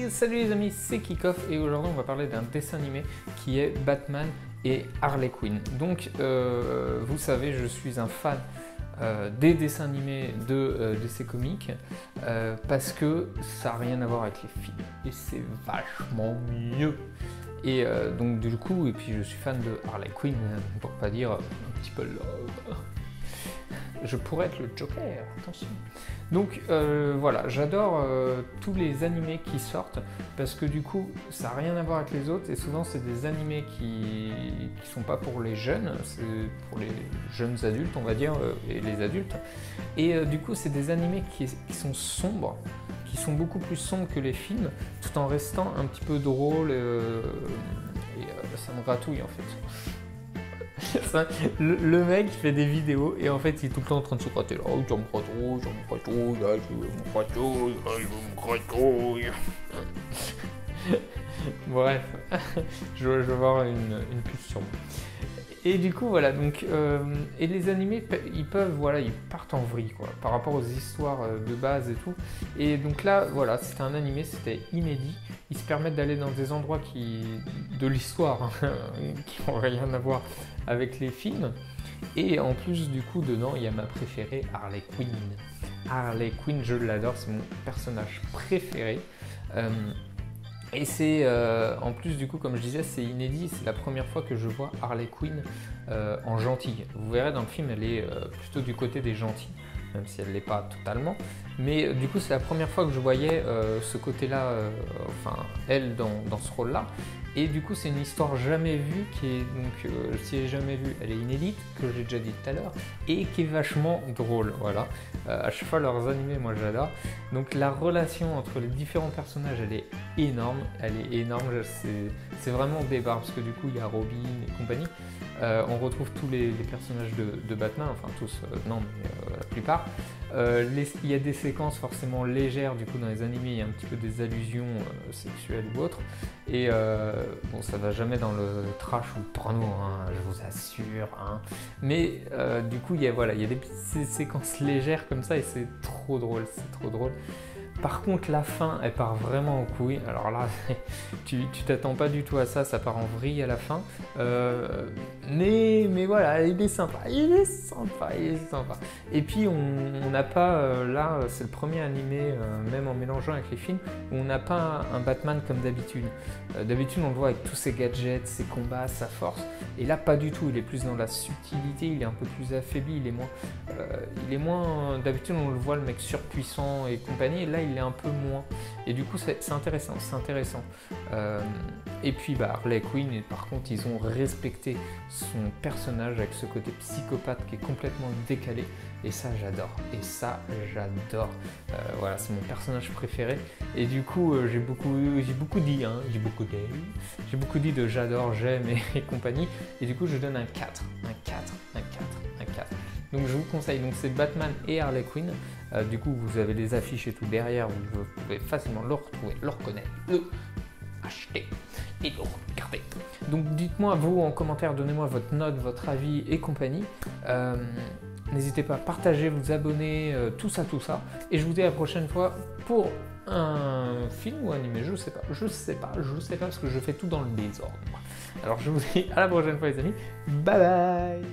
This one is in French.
Salut les amis, c'est Kickoff et aujourd'hui on va parler d'un dessin animé qui est Batman et Harley Quinn. Donc vous savez, je suis un fan des dessins animés de DC Comics parce que ça n'a rien à voir avec les films et c'est vachement mieux. Et donc du coup, et puis je suis fan de Harley Quinn, pour pas dire un petit peu love. Je pourrais être le Joker, attention. Donc voilà, j'adore tous les animés qui sortent parce que du coup ça n'a rien à voir avec les autres et souvent c'est des animés qui sont pas pour les jeunes, c'est pour les jeunes adultes on va dire et les adultes. Et du coup c'est des animés qui sont sombres, qui sont beaucoup plus sombres que les films tout en restant un petit peu drôles et ça me gratouille en fait. Le mec fait des vidéos et en fait il est tout le temps en train de se gratter là. Oh, je me gratouille, je me gratouille, je me gratouille, je me gratouille. Bref, je vais avoir une pulsion. Et du coup voilà, donc et les animés ils peuvent, voilà, ils partent en vrille quoi, par rapport aux histoires de base et tout. Et donc là voilà, c'était un animé, c'était inédit. Ils se permettent d'aller dans des endroits de l'histoire hein, qui n'ont rien à voir avec les films. Et en plus du coup dedans il y a ma préférée, Harley Quinn. Harley Quinn, je l'adore, c'est mon personnage préféré. Et c'est en plus du coup comme je disais c'est inédit, c'est la première fois que je vois Harley Quinn en gentille. Vous verrez dans le film elle est plutôt du côté des gentils, même si elle ne l'est pas totalement. Mais du coup c'est la première fois que je voyais ce côté-là, enfin elle dans ce rôle-là. Et du coup c'est une histoire jamais vue qui est donc si elle est jamais vue, elle est inédite, que j'ai déjà dit tout à l'heure, et qui est vachement drôle. Voilà. À chaque fois leurs animés, moi j'adore. Donc la relation entre les différents personnages, elle est énorme. Elle est énorme. C'est vraiment des barres parce que du coup il y a Robin et compagnie. On retrouve tous les personnages de Batman, enfin tous, non mais la plupart. Il y a des séquences forcément légères, du coup dans les animés il y a un petit peu des allusions sexuelles ou autres. Et bon, ça va jamais dans le trash ou le porno, hein, je vous assure. Hein. Mais du coup, il y a des petites séquences légères comme ça et c'est trop drôle, c'est trop drôle. Par contre, la fin, elle part vraiment en couille. Alors là, tu t'attends pas du tout à ça, ça part en vrille à la fin. Mais voilà, il est sympa, il est sympa, il est sympa. Et puis, on n'a pas, là, c'est le premier animé, même en mélangeant avec les films, où on n'a pas un Batman comme d'habitude. D'habitude, on le voit avec tous ses gadgets, ses combats, sa force. Et là, pas du tout, il est plus dans la subtilité, il est un peu plus affaibli, il est moins d'habitude, on le voit, le mec surpuissant et compagnie, et là, il est un peu moins. Et du coup, c'est intéressant, c'est intéressant. Et puis, Harley Quinn, et par contre, ils ont respecté son personnage avec ce côté psychopathe qui est complètement décalé. Et ça, j'adore. Et ça, j'adore. Voilà, c'est mon personnage préféré. Et du coup, j'ai beaucoup dit, hein, j'ai beaucoup dit de j'adore, j'aime et compagnie. Et du coup, je donne un 4. Un 4, un 4, un 4. Donc je vous conseille, donc c'est Batman et Harley Quinn. Du coup, vous avez les affiches et tout derrière, vous pouvez facilement le retrouver, le reconnaître, le acheter et le regarder. Donc dites-moi, vous en commentaire, donnez-moi votre note, votre avis et compagnie. N'hésitez pas à partager, vous abonner, tout ça. Et je vous dis à la prochaine fois pour un film ou animé, je sais pas, parce que je fais tout dans le désordre. Alors je vous dis à la prochaine fois les amis, bye bye.